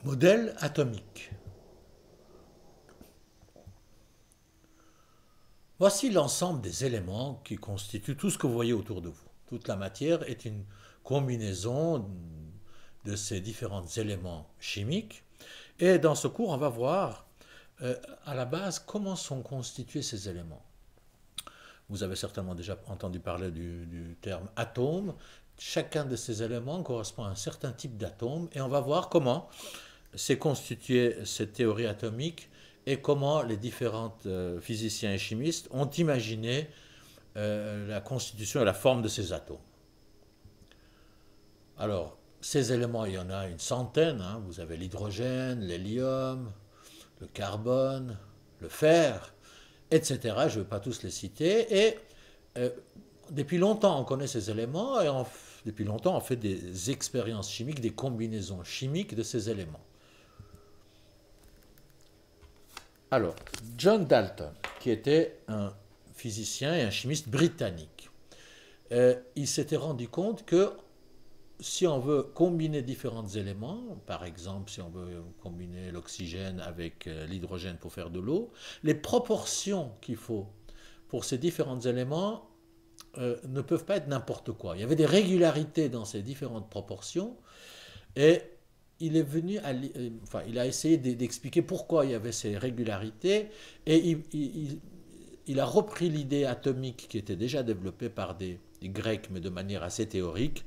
Modèle atomique. Voici l'ensemble des éléments qui constituent tout ce que vous voyez autour de vous. Toute la matière est une combinaison de ces différents éléments chimiques. Et dans ce cours, on va voir à la base comment sont constitués ces éléments. Vous avez certainement déjà entendu parler du terme atome. Chacun de ces éléments correspond à un certain type d'atome et on va voir comment s'est constituée cette théorie atomique et comment les différents physiciens et chimistes ont imaginé la constitution et la forme de ces atomes. Alors, ces éléments, il y en a une centaine. Hein. Vous avez l'hydrogène, l'hélium, le carbone, le fer, etc. Je ne vais pas tous les citer. Et euh, depuis longtemps, on connaît ces éléments et depuis longtemps, on fait des expériences chimiques, des combinaisons chimiques de ces éléments. Alors, John Dalton, qui était un physicien et un chimiste britannique, il s'était rendu compte que si on veut combiner différents éléments, par exemple si on veut combiner l'oxygène avec l'hydrogène pour faire de l'eau, les proportions qu'il faut pour ces différents éléments ne peuvent pas être n'importe quoi. Il y avait des régularités dans ces différentes proportions et il est venu, il a essayé d'expliquer pourquoi il y avait ces régularités et il a repris l'idée atomique qui était déjà développée par des Grecs, mais de manière assez théorique,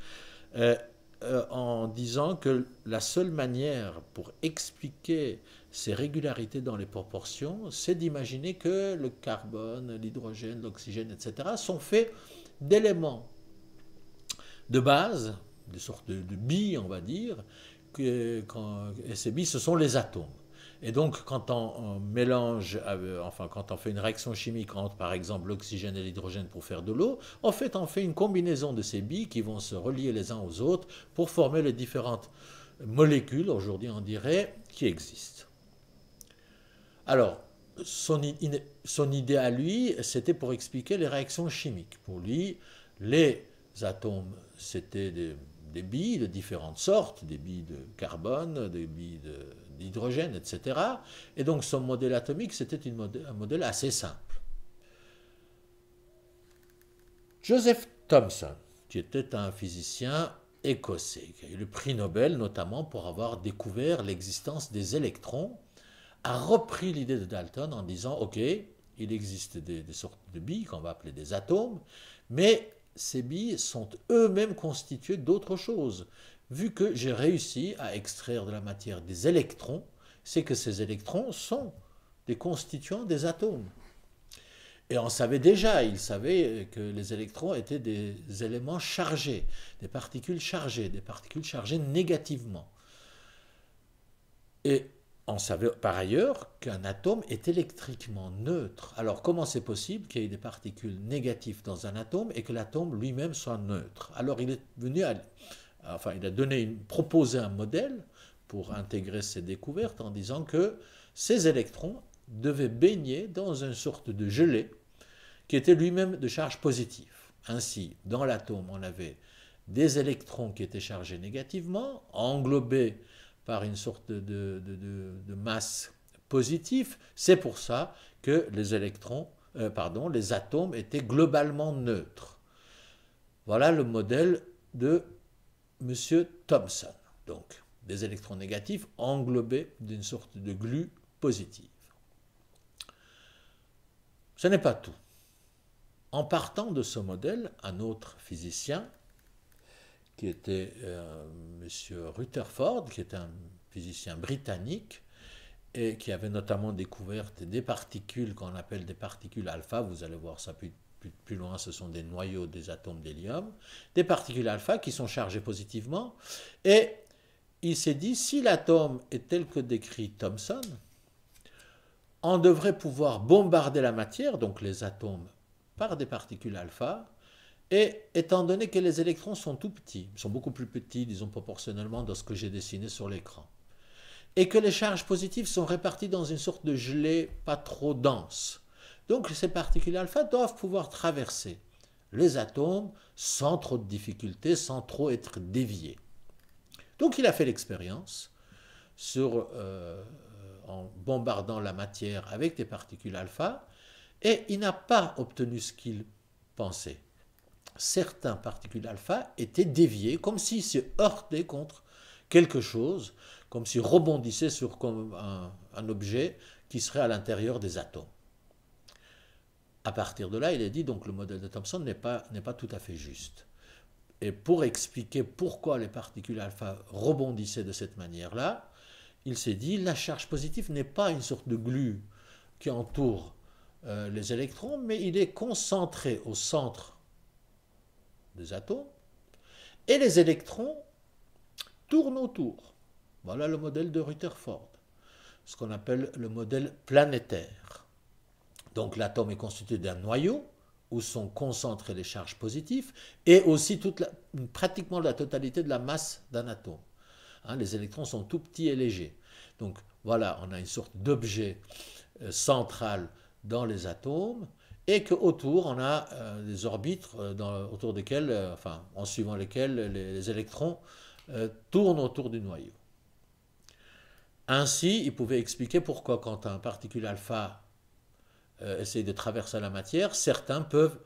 en disant que la seule manière pour expliquer ces régularités dans les proportions, c'est d'imaginer que le carbone, l'hydrogène, l'oxygène, etc., sont faits d'éléments de base, des sortes de billes, on va dire, et ces billes, ce sont les atomes. Et donc, quand on mélange, quand on fait une réaction chimique entre, par exemple, l'oxygène et l'hydrogène pour faire de l'eau, en fait, on fait une combinaison de ces billes qui vont se relier les uns aux autres pour former les différentes molécules, aujourd'hui on dirait, qui existent. Alors, son idée à lui, c'était pour expliquer les réactions chimiques. Pour lui, les atomes, c'était des billes de différentes sortes, des billes de carbone, des billes d'hydrogène, etc. Et donc son modèle atomique, c'était un modèle assez simple. Joseph Thomson, qui était un physicien écossais, qui a eu le prix Nobel notamment pour avoir découvert l'existence des électrons, a repris l'idée de Dalton en disant, ok, il existe des sortes de billes qu'on va appeler des atomes, mais ces billes sont eux-mêmes constituées d'autre chose. Vu que j'ai réussi à extraire de la matière des électrons, c'est que ces électrons sont des constituants des atomes. Et on savait déjà, il savait que les électrons étaient des éléments chargés, des particules chargées négativement. Et on savait par ailleurs qu'un atome est électriquement neutre. Alors comment c'est possible qu'il y ait des particules négatives dans un atome et que l'atome lui-même soit neutre? Alors il est venu, il a proposé un modèle pour intégrer ces découvertes en disant que ces électrons devaient baigner dans une sorte de gelée qui était lui-même de charge positive. Ainsi, dans l'atome, on avait des électrons qui étaient chargés négativement, englobés par une sorte de masse positive. C'est pour ça que les atomes étaient globalement neutres. Voilà le modèle de M. Thomson. Donc, des électrons négatifs englobés d'une sorte de glu positive. Ce n'est pas tout. En partant de ce modèle, un autre physicien, qui était M. Rutherford, qui est un physicien britannique, et qui avait notamment découvert des particules qu'on appelle des particules alpha, vous allez voir ça plus loin, ce sont des noyaux des atomes d'hélium, des particules alpha qui sont chargées positivement, et il s'est dit, si l'atome est tel que décrit Thomson, on devrait pouvoir bombarder la matière, donc les atomes, par des particules alpha, et étant donné que les électrons sont tout petits, sont beaucoup plus petits, disons proportionnellement, dans ce que j'ai dessiné sur l'écran, et que les charges positives sont réparties dans une sorte de gelée pas trop dense, donc ces particules alpha doivent pouvoir traverser les atomes sans trop de difficultés, sans trop être déviées. Donc il a fait l'expérience en bombardant la matière avec des particules alpha, et il n'a pas obtenu ce qu'il pensait. Certaines particules alpha étaient déviées, comme s'ils se heurtaient contre quelque chose, comme s'ils rebondissaient sur un objet qui serait à l'intérieur des atomes. À partir de là, il est dit donc le modèle de Thomson n'est pas tout à fait juste. Et pour expliquer pourquoi les particules alpha rebondissaient de cette manière-là, il s'est dit la charge positive n'est pas une sorte de glu qui entoure les électrons, mais il est concentré au centre des atomes et les électrons tournent autour. Voilà le modèle de Rutherford, ce qu'on appelle le modèle planétaire. Donc l'atome est constitué d'un noyau où sont concentrées les charges positives et aussi pratiquement la totalité de la masse d'un atome. Les électrons sont tout petits et légers. Donc voilà, on a une sorte d'objet central dans les atomes et qu'autour on a des orbites autour desquelles, en suivant lesquelles les électrons tournent autour du noyau. Ainsi, il pouvait expliquer pourquoi quand un particule alpha essaye de traverser la matière, certains peuvent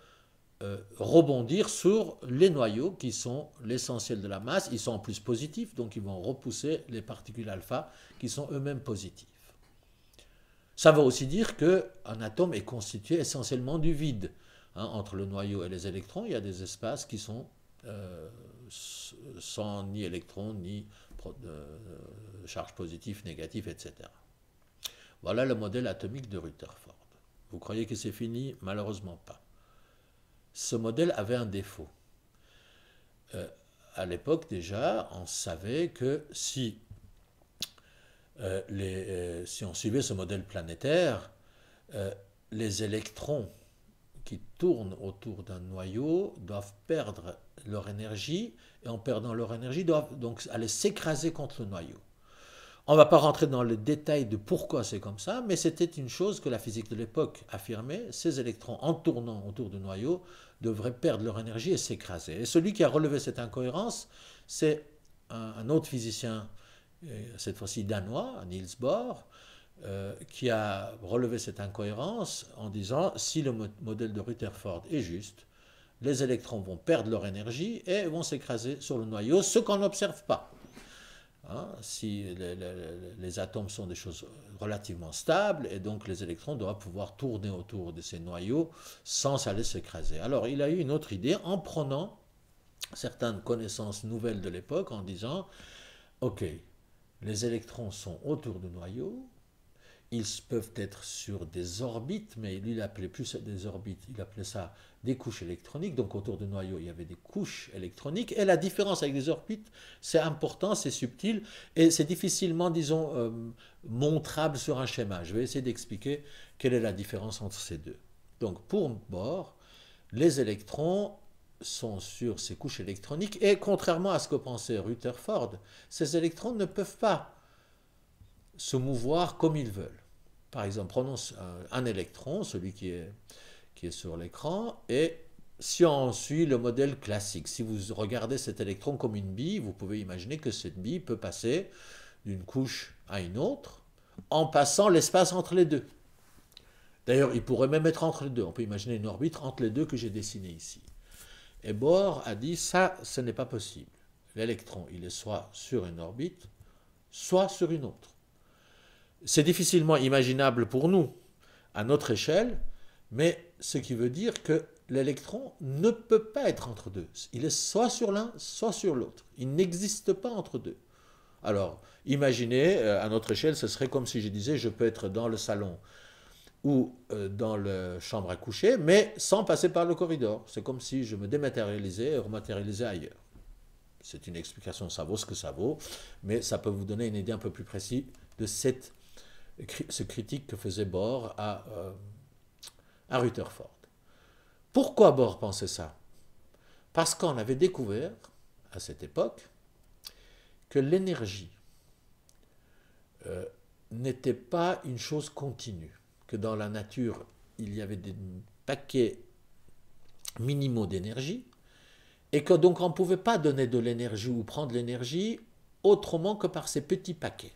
rebondir sur les noyaux qui sont l'essentiel de la masse. Ils sont en plus positifs, donc ils vont repousser les particules alpha qui sont eux-mêmes positives. Ça veut aussi dire qu'un atome est constitué essentiellement du vide. Entre le noyau et les électrons, il y a des espaces qui sont sans ni électrons, ni charges positives, négatives, etc. Voilà le modèle atomique de Rutherford. Vous croyez que c'est fini? Malheureusement pas. Ce modèle avait un défaut. À l'époque déjà, on savait que si on suivait ce modèle planétaire, les électrons qui tournent autour d'un noyau doivent perdre leur énergie, et en perdant leur énergie, doivent donc aller s'écraser contre le noyau. On ne va pas rentrer dans le détail de pourquoi c'est comme ça, mais c'était une chose que la physique de l'époque affirmait. Ces électrons, en tournant autour du noyau, devraient perdre leur énergie et s'écraser. Et celui qui a relevé cette incohérence, c'est un autre physicien, cette fois-ci danois, Niels Bohr, qui a relevé cette incohérence en disant si le modèle de Rutherford est juste, les électrons vont perdre leur énergie et vont s'écraser sur le noyau, ce qu'on n'observe pas. Si les atomes sont des choses relativement stables, et donc les électrons doivent pouvoir tourner autour de ces noyaux sans aller s'écraser. Alors il a eu une autre idée en prenant certaines connaissances nouvelles de l'époque en disant ok, les électrons sont autour du noyau, ils peuvent être sur des orbites, mais lui il appelait plus des orbites, il appelait ça des couches électroniques, donc autour du noyau il y avait des couches électroniques, et la différence avec les orbites, c'est important, c'est subtil, et c'est difficilement, disons, montrable sur un schéma. Je vais essayer d'expliquer quelle est la différence entre ces deux. Donc pour Bohr, les électrons sont sur ces couches électroniques, et contrairement à ce que pensait Rutherford, ces électrons ne peuvent pas se mouvoir comme ils veulent. Par exemple, prenons un électron, celui qui est sur l'écran, et si on suit le modèle classique, si vous regardez cet électron comme une bille, vous pouvez imaginer que cette bille peut passer d'une couche à une autre en passant l'espace entre les deux. D'ailleurs, il pourrait même être entre les deux. On peut imaginer une orbite entre les deux que j'ai dessinée ici. Et Bohr a dit ça, ce n'est pas possible. L'électron, il est soit sur une orbite, soit sur une autre. C'est difficilement imaginable pour nous, à notre échelle, mais ce qui veut dire que l'électron ne peut pas être entre deux. Il est soit sur l'un, soit sur l'autre. Il n'existe pas entre deux. Alors, imaginez, à notre échelle, ce serait comme si je disais, je peux être dans le salon ou dans la chambre à coucher, mais sans passer par le corridor. C'est comme si je me dématérialisais et rematérialisais ailleurs. C'est une explication, ça vaut ce que ça vaut, mais ça peut vous donner une idée un peu plus précise de ce critique que faisait Bohr à Rutherford. Pourquoi Bohr pensait ça? Parce qu'on avait découvert, à cette époque, que l'énergie n'était pas une chose continue, que dans la nature, il y avait des paquets minimaux d'énergie, et que donc on ne pouvait pas donner de l'énergie ou prendre l'énergie autrement que par ces petits paquets.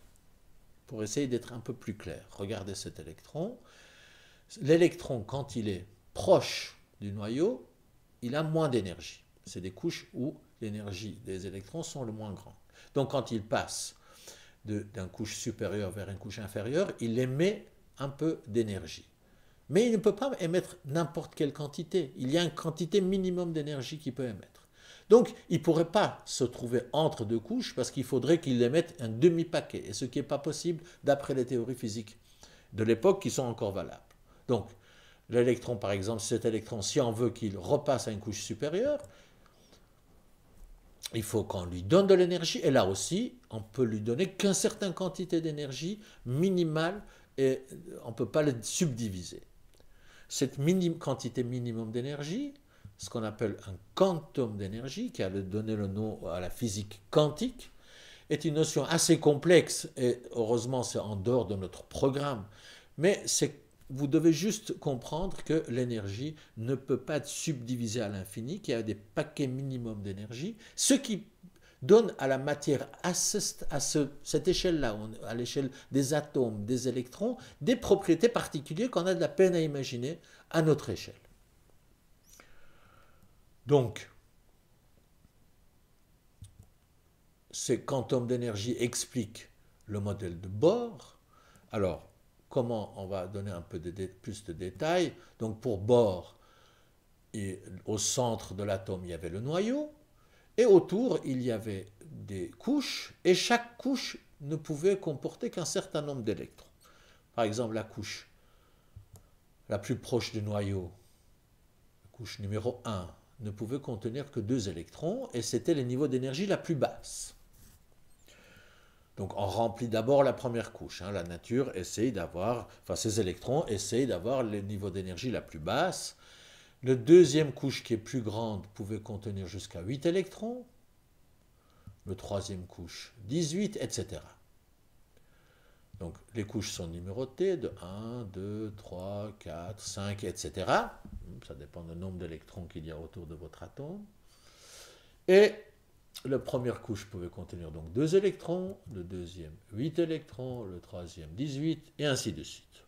pour essayer d'être un peu plus clair. Regardez cet électron. L'électron, quand il est proche du noyau, il a moins d'énergie. C'est des couches où l'énergie des électrons sont le moins grande. Donc quand il passe d'une couche supérieure vers une couche inférieure, il émet un peu d'énergie. Mais il ne peut pas émettre n'importe quelle quantité. Il y a une quantité minimum d'énergie qu'il peut émettre. Donc, il ne pourrait pas se trouver entre deux couches parce qu'il faudrait qu'il émette un demi-paquet, et ce qui n'est pas possible d'après les théories physiques de l'époque qui sont encore valables. Donc, l'électron, par exemple, cet électron, si on veut qu'il repasse à une couche supérieure, il faut qu'on lui donne de l'énergie, et là aussi, on peut lui donner qu'une certaine quantité d'énergie minimale, et on ne peut pas le subdiviser. Cette quantité minimum d'énergie, ce qu'on appelle un quantum d'énergie, qui a donné le nom à la physique quantique, est une notion assez complexe, et heureusement c'est en dehors de notre programme, mais vous devez juste comprendre que l'énergie ne peut pas être subdivisée à l'infini, qu'il y a des paquets minimums d'énergie, ce qui donne à la matière, à cette échelle-là, à l'échelle des atomes, des électrons, des propriétés particulières qu'on a de la peine à imaginer à notre échelle. Donc, ces quantums d'énergie expliquent le modèle de Bohr. Alors, comment on va donner un peu plus de détails? Donc, pour Bohr, au centre de l'atome, il y avait le noyau, et autour, il y avait des couches, et chaque couche ne pouvait comporter qu'un certain nombre d'électrons. Par exemple, la couche la plus proche du noyau, la couche numéro 1, ne pouvait contenir que 2 électrons, et c'était le niveau d'énergie la plus basse. Donc on remplit d'abord la première couche. La nature essaye d'avoir, ces électrons essayent d'avoir le niveau d'énergie la plus basse. La deuxième couche, qui est plus grande, pouvait contenir jusqu'à 8 électrons. Le troisième couche, 18, etc. Donc les couches sont numérotées de 1, 2, 3, 4, 5, etc. Ça dépend du nombre d'électrons qu'il y a autour de votre atome. Et la première couche pouvait contenir donc 2 électrons, le deuxième 8 électrons, le troisième 18, et ainsi de suite.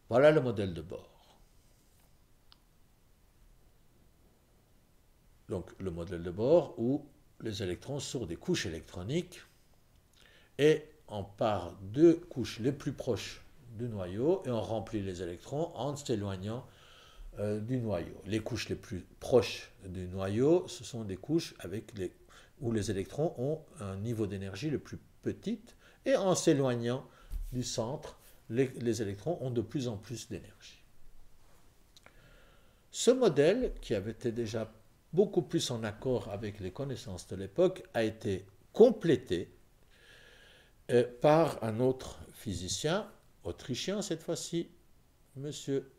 Voilà le modèle de Bohr. Donc le modèle de Bohr où les électrons sont des couches électroniques, et on part deux couches les plus proches du noyau et on remplit les électrons en s'éloignant du noyau. Les couches les plus proches du noyau, ce sont des couches où les électrons ont un niveau d'énergie le plus petit, et en s'éloignant du centre, les électrons ont de plus en plus d'énergie. Ce modèle, qui avait été déjà beaucoup plus en accord avec les connaissances de l'époque, a été complété par un autre physicien, autrichien cette fois-ci, M.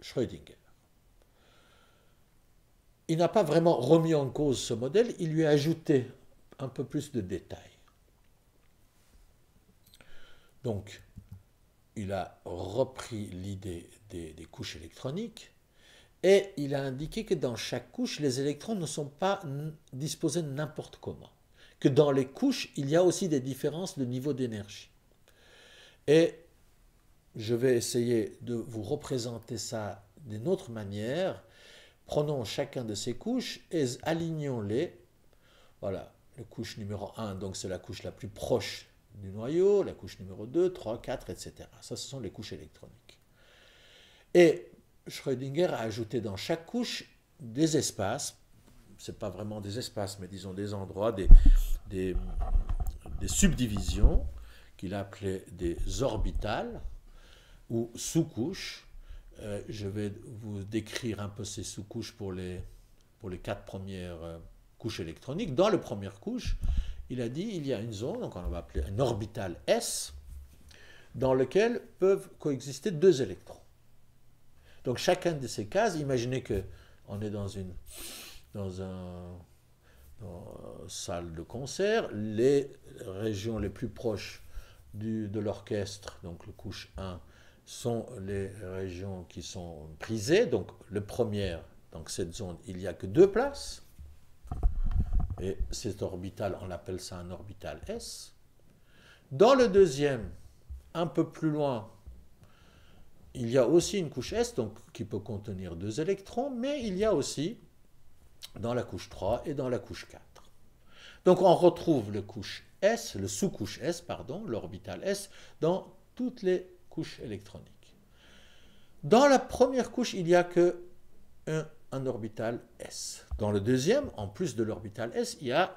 Schrödinger. Il n'a pas vraiment remis en cause ce modèle, il lui a ajouté un peu plus de détails. Donc, il a repris l'idée des couches électroniques, et il a indiqué que dans chaque couche, les électrons ne sont pas disposés n'importe comment. Que dans les couches, il y a aussi des différences de niveau d'énergie. Et je vais essayer de vous représenter ça d'une autre manière. Prenons chacun de ces couches et alignons-les. Voilà, la couche numéro 1, donc c'est la couche la plus proche du noyau, la couche numéro 2, 3, 4, etc. Ça, ce sont les couches électroniques. Et Schrödinger a ajouté dans chaque couche des espaces, ce n'est pas vraiment des espaces, mais disons des endroits, des subdivisions qu'il a appelées des orbitales ou sous-couches. Je vais vous décrire un peu ces sous-couches pour les 4 premières couches électroniques. Dans la première couche, il a dit il y a une zone, donc on va appeler un orbital S, dans lequel peuvent coexister 2 électrons. Donc chacun de ces cases, imaginez qu'on est dans une salle de concert, les régions les plus proches de l'orchestre, donc le couche 1, sont les régions qui sont prisées. Donc le premier, donc cette zone, il n'y a que 2 places. Et cet orbital, on appelle ça un orbital S. Dans le deuxième, un peu plus loin, il y a aussi une couche S, donc, qui peut contenir 2 électrons, mais il y a aussi dans la couche 3 et dans la couche 4. Donc on retrouve le couche S, le sous-couche S, pardon, l'orbital S, dans toutes les couches électroniques. Dans la première couche, il n'y a que un orbital S. Dans le deuxième, en plus de l'orbital S, il y a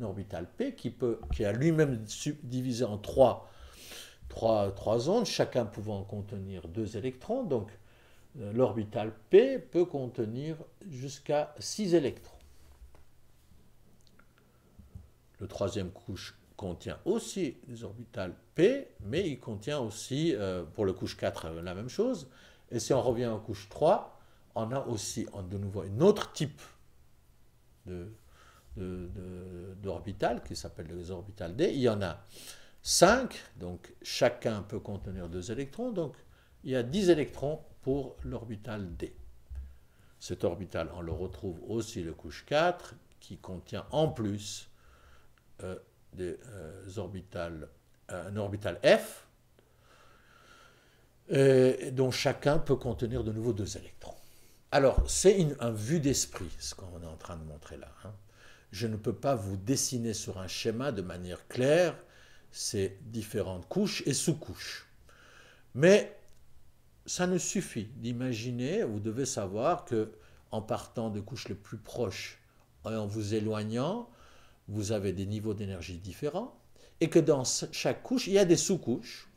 un orbital P qui a lui-même divisé en trois ondes, chacun pouvant contenir 2 électrons. Donc l'orbital P peut contenir jusqu'à 6 électrons. Le troisième couche contient aussi les orbitales P, mais il contient aussi, pour le couche 4, la même chose. Et si on revient en couche 3, on a aussi de nouveau un autre type d'orbital qui s'appelle les orbitales D. Il y en a 5, donc chacun peut contenir 2 électrons, donc il y a 10 électrons pour l'orbital D. Cet orbital, on le retrouve aussi le couche 4, qui contient en plus un orbital F, dont chacun peut contenir de nouveau 2 électrons. Alors, c'est un vue d'esprit, ce qu'on est en train de montrer là. Je ne peux pas vous dessiner sur un schéma de manière claire ces différentes couches et sous-couches. Mais ça ne suffit d'imaginer, vous devez savoir que en partant de couches les plus proches et en vous éloignant, vous avez des niveaux d'énergie différents, et que dans chaque couche, il y a des sous-couches.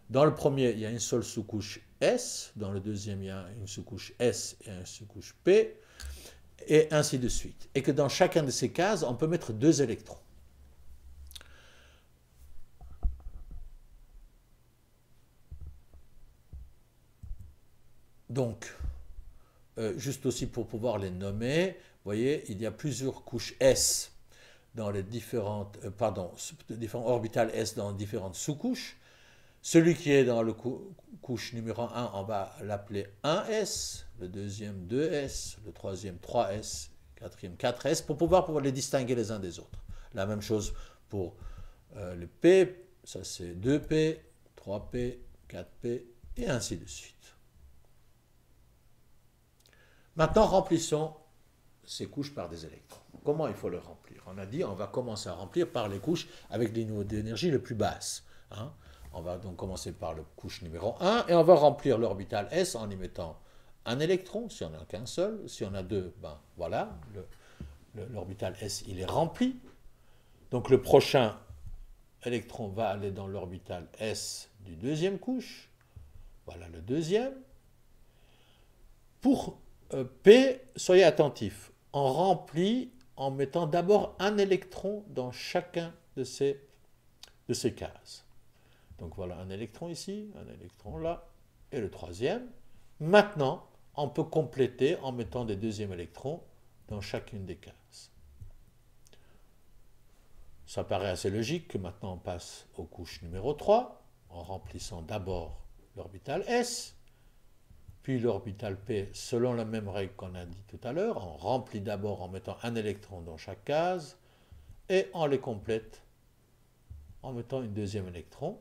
Dans le premier, il y a une seule sous-couche S, dans le deuxième, il y a une sous-couche S et une sous-couche P, et ainsi de suite. Et que dans chacun de ces cases, on peut mettre 2 électrons. Donc, juste aussi pour pouvoir les nommer, vous voyez, il y a plusieurs couches S dans les différents orbitales S dans différentes sous-couches. Celui qui est dans la couche numéro 1, on va l'appeler 1S, le deuxième 2S, le troisième 3S, le quatrième 4S, pour pouvoir les distinguer les uns des autres. La même chose pour le P, ça c'est 2P, 3P, 4P, et ainsi de suite. Maintenant, remplissons ces couches par des électrons. Comment il faut les remplir? On a dit on va commencer à remplir par les couches avec les niveaux d'énergie les plus basses. On va donc commencer par la couche numéro 1 et on va remplir l'orbital S en y mettant un électron, si on n'a qu'un seul. Si on a 2, ben voilà, l'orbital S il est rempli. Donc le prochain électron va aller dans l'orbital S du deuxième couche. Voilà le deuxième. Pour P, soyez attentifs, on remplit en mettant d'abord un électron dans chacun de ces cases. Donc voilà un électron ici, un électron là, et le troisième. Maintenant, on peut compléter en mettant des deuxièmes électrons dans chacune des cases. Ça paraît assez logique que maintenant on passe aux couches numéro 3, en remplissant d'abord l'orbital S, puis l'orbital P, selon la même règle qu'on a dit tout à l'heure, on remplit d'abord en mettant un électron dans chaque case, et on les complète en mettant un deuxième électron.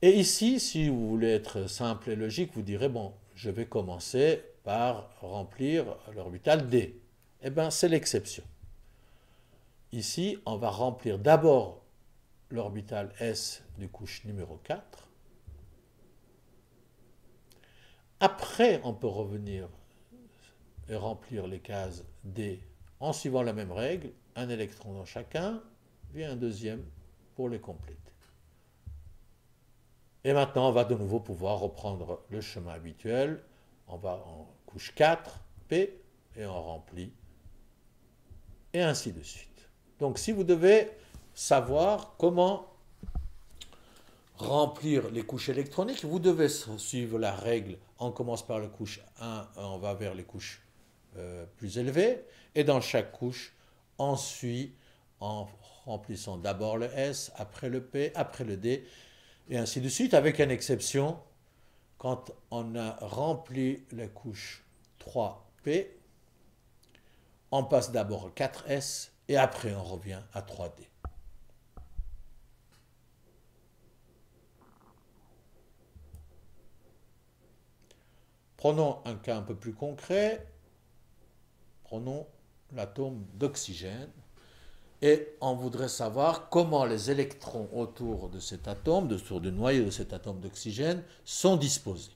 Et ici, si vous voulez être simple et logique, vous direz, bon, je vais commencer par remplir l'orbital D. Eh bien, c'est l'exception. Ici, on va remplir d'abord l'orbital S du couche numéro 4. Après, on peut revenir et remplir les cases D en suivant la même règle, un électron dans chacun, puis un deuxième pour les compléter. Et maintenant, on va de nouveau pouvoir reprendre le chemin habituel. On va en couche 4, P, et on remplit, et ainsi de suite. Donc, si vous devez savoir comment remplir les couches électroniques, vous devez suivre la règle. On commence par la couche 1, on va vers les couches plus élevées, et dans chaque couche, on suit en remplissant d'abord le S, après le P, après le D, et ainsi de suite, avec une exception, quand on a rempli la couche 3P, on passe d'abord à 4S, et après on revient à 3D. Prenons un cas un peu plus concret. Prenons l'atome d'oxygène. Et on voudrait savoir comment les électrons autour de cet atome, autour du noyau de cet atome d'oxygène, sont disposés.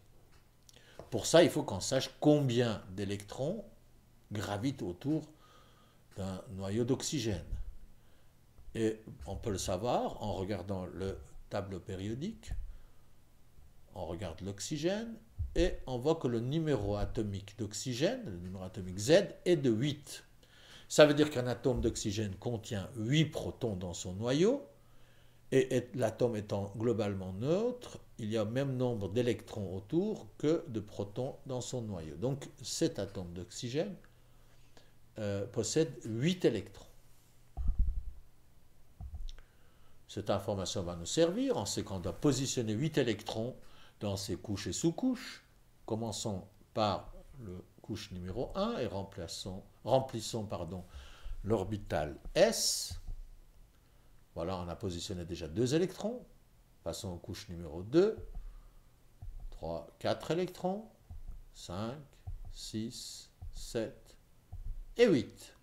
Pour ça, il faut qu'on sache combien d'électrons gravitent autour d'un noyau d'oxygène. Et on peut le savoir en regardant le tableau périodique. On regarde l'oxygène et on voit que le numéro atomique d'oxygène, le numéro atomique Z, est de 8. Ça veut dire qu'un atome d'oxygène contient 8 protons dans son noyau, et l'atome étant globalement neutre, il y a le même nombre d'électrons autour que de protons dans son noyau. Donc cet atome d'oxygène possède 8 électrons. Cette information va nous servir, on sait qu'on doit positionner 8 électrons dans ces couches et sous-couches. Commençons par le couche numéro 1 et remplissons l'orbital S. Voilà, on a positionné déjà 2 électrons. Passons aux couches numéro 2, 3, 4 électrons, 5, 6, 7 et 8.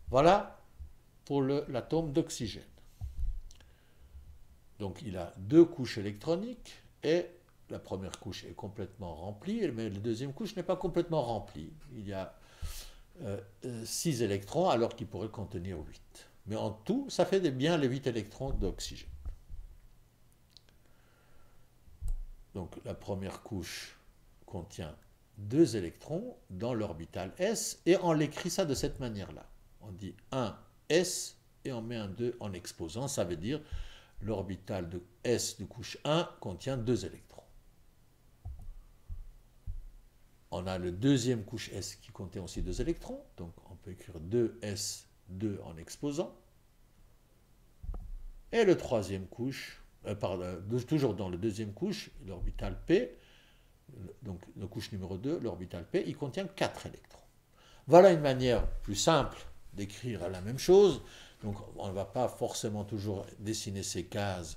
Voilà pour l'atome d'oxygène. Donc il a 2 couches électroniques et la première couche est complètement remplie, mais la deuxième couche n'est pas complètement remplie. Il y a 6 électrons alors qu'il pourrait contenir 8. Mais en tout, ça fait bien les 8 électrons d'oxygène. Donc la première couche contient 2 électrons dans l'orbital S et on l'écrit ça de cette manière-là. On dit 1S et on met un 2 en exposant, ça veut dire l'orbital de S de couche 1 contient 2 électrons. On a le deuxième couche S qui contient aussi 2 électrons, donc on peut écrire 2S2 en exposant. Et le troisième couche, toujours dans le deuxième couche, l'orbital P, donc la couche numéro 2, l'orbital P, il contient 4 électrons. Voilà une manière plus simple d'écrire la même chose. Donc on ne va pas forcément toujours dessiner ces cases,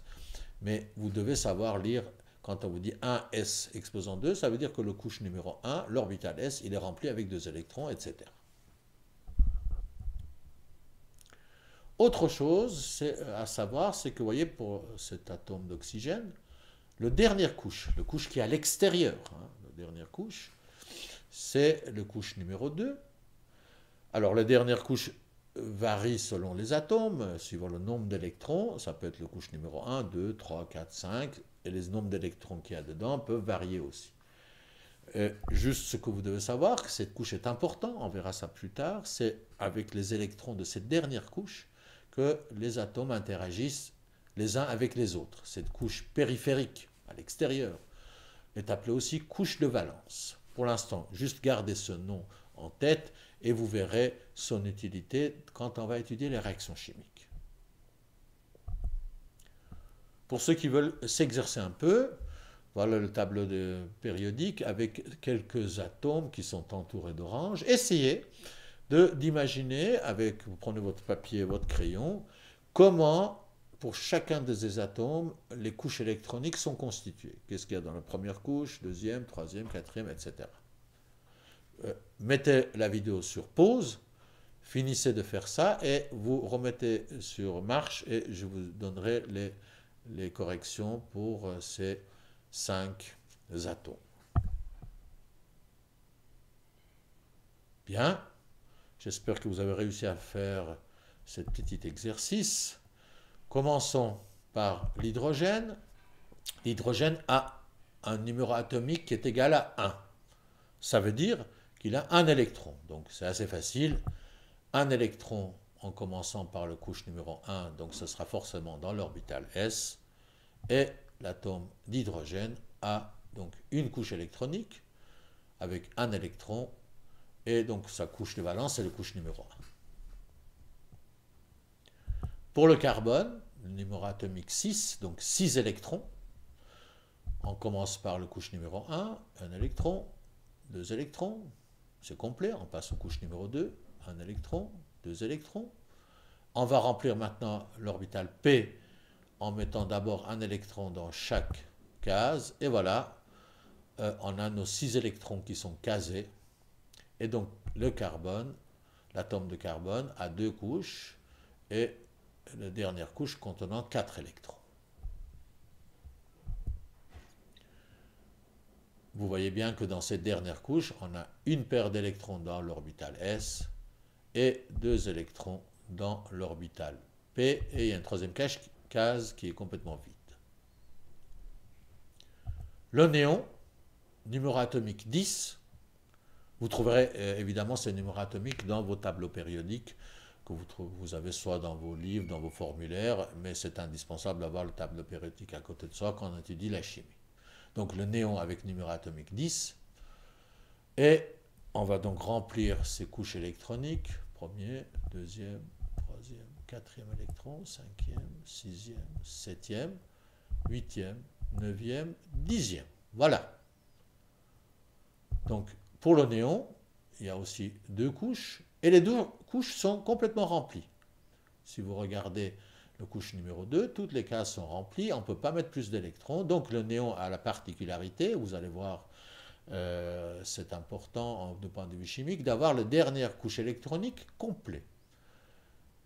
mais vous devez savoir lire, quand on vous dit 1S exposant 2, ça veut dire que le couche numéro 1, l'orbital S, il est rempli avec 2 électrons, etc. Autre chose à savoir, c'est que vous voyez, pour cet atome d'oxygène, la dernière couche qui est à l'extérieur, la dernière couche, c'est le couche numéro 2. Alors la dernière couche varie selon les atomes, suivant le nombre d'électrons. Ça peut être le couche numéro 1, 2, 3, 4, 5, et les nombres d'électrons qu'il y a dedans peuvent varier aussi. Juste ce que vous devez savoir, que cette couche est importante, on verra ça plus tard, c'est avec les électrons de cette dernière couche que les atomes interagissent les uns avec les autres. Cette couche périphérique, à l'extérieur, est appelée aussi couche de valence. Pour l'instant, juste gardez ce nom en tête et vous verrez son utilité quand on va étudier les réactions chimiques. Pour ceux qui veulent s'exercer un peu, voilà le tableau périodique avec quelques atomes qui sont entourés d'orange. Essayez d'imaginer, vous prenez votre papier et votre crayon, comment, pour chacun de ces atomes, les couches électroniques sont constituées. Qu'est-ce qu'il y a dans la première couche, deuxième, troisième, quatrième, etc. Mettez la vidéo sur pause, finissez de faire ça et vous remettez sur marche et je vous donnerai les corrections pour ces 5 atomes. Bien, j'espère que vous avez réussi à faire ce petit exercice. Commençons par l'hydrogène. L'hydrogène a un numéro atomique qui est égal à 1. Ça veut dire qu'il a un électron. Donc c'est assez facile. Un électron en commençant par le couche numéro 1, donc ce sera forcément dans l'orbital S. Et l'atome d'hydrogène a donc une couche électronique avec un électron. Et donc sa couche de valence, c'est le couche numéro 1. Pour le carbone, le numéro atomique 6, donc 6 électrons. On commence par le couche numéro 1, un électron, 2 électrons, c'est complet, on passe au couche numéro 2, un électron, 2 électrons. On va remplir maintenant l'orbital P en mettant d'abord un électron dans chaque case, et voilà, on a nos 6 électrons qui sont casés. Et donc, le carbone, l'atome de carbone, a 2 couches et la dernière couche contenant 4 électrons. Vous voyez bien que dans cette dernière couche, on a une paire d'électrons dans l'orbital S et 2 électrons dans l'orbital P, et il y a une troisième case qui est complètement vide. Le néon, numéro atomique 10, vous trouverez évidemment ces numéros atomiques dans vos tableaux périodiques que vous avez soit dans vos livres, dans vos formulaires, mais c'est indispensable d'avoir le tableau périodique à côté de soi quand on étudie la chimie. Donc le néon avec numéro atomique 10, et on va donc remplir ces couches électroniques, premier, deuxième, troisième, quatrième électron, cinquième, sixième, septième, huitième, neuvième, dixième. Voilà. Donc pour le néon, il y a aussi 2 couches, et les 2 couches sont complètement remplies. Si vous regardez la couche numéro 2, toutes les cases sont remplies, on ne peut pas mettre plus d'électrons, donc le néon a la particularité, vous allez voir, c'est important de point de vue chimique, d'avoir la dernière couche électronique complète.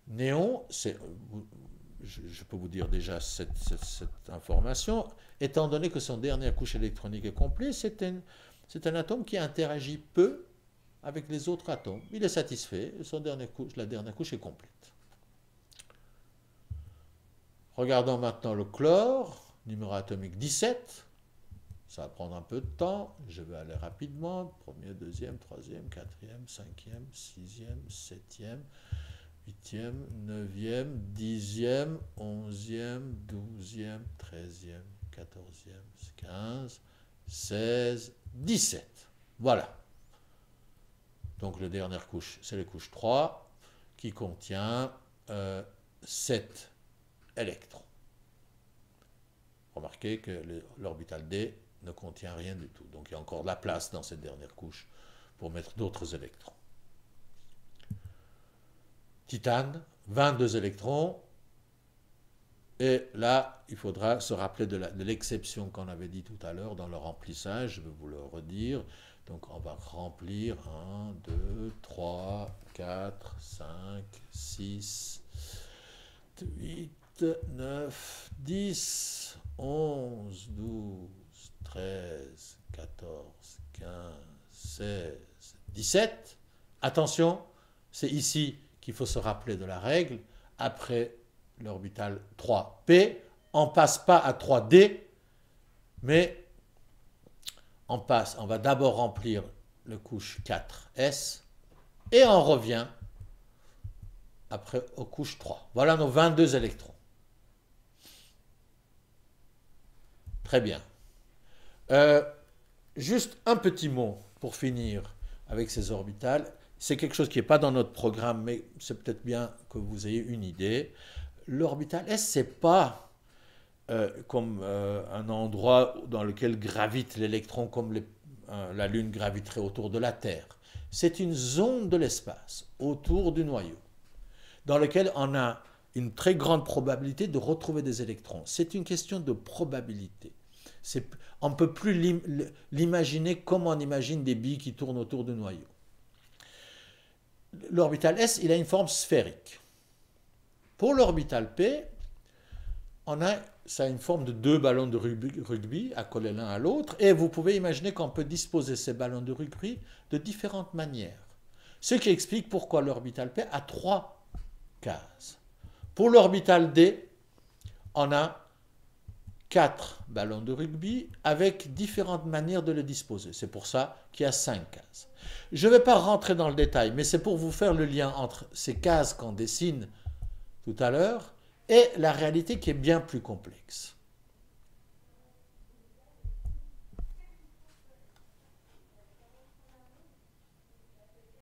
Néon, je peux vous dire déjà cette information, étant donné que son dernière couche électronique est complète, c'est un atome qui interagit peu avec les autres atomes. Il est satisfait, la dernière couche est complète. Regardons maintenant le chlore, numéro atomique 17. Ça va prendre un peu de temps, je vais aller rapidement. Premier, deuxième, troisième, quatrième, cinquième, sixième, septième, huitième, neuvième, dixième, onzième, douzième, treizième, quatorzième, 15, 16, 17. Voilà. Donc la dernière couche, c'est la couche 3, qui contient 7 électrons. Remarquez que l'orbital D ne contient rien du tout. Donc il y a encore de la place dans cette dernière couche pour mettre d'autres électrons. Titane, 22 électrons. Et là, il faudra se rappeler de l'exception qu'on avait dit tout à l'heure dans le remplissage. Je vais vous le redire. Donc on va remplir 1, 2, 3, 4, 5, 6, 8, 9, 10, 11, 12, 13, 14, 15, 16, 17. Attention, c'est ici qu'il faut se rappeler de la règle. Après l'orbital 3P, on ne passe pas à 3D, mais on va d'abord remplir la couche 4S et on revient après aux couches 3. Voilà nos 22 électrons. Très bien. Juste un petit mot pour finir avec ces orbitales. C'est quelque chose qui n'est pas dans notre programme, mais c'est peut-être bien que vous ayez une idée. L'orbital S, ce n'est pas comme un endroit dans lequel gravite l'électron comme la Lune graviterait autour de la Terre. C'est une zone de l'espace autour du noyau, dans lequel on a une très grande probabilité de retrouver des électrons. C'est une question de probabilité. On ne peut plus l'imaginer comme on imagine des billes qui tournent autour du noyau. L'orbital S, il a une forme sphérique. Pour l'orbital P, ça a une forme de 2 ballons de rugby accolés l'un à l'autre, et vous pouvez imaginer qu'on peut disposer ces ballons de rugby de différentes manières. Ce qui explique pourquoi l'orbital P a 3 cases. Pour l'orbital D, on a 4 ballons de rugby avec différentes manières de les disposer. C'est pour ça qu'il y a 5 cases. Je ne vais pas rentrer dans le détail, mais c'est pour vous faire le lien entre ces cases qu'on dessine tout à l'heure et la réalité qui est bien plus complexe.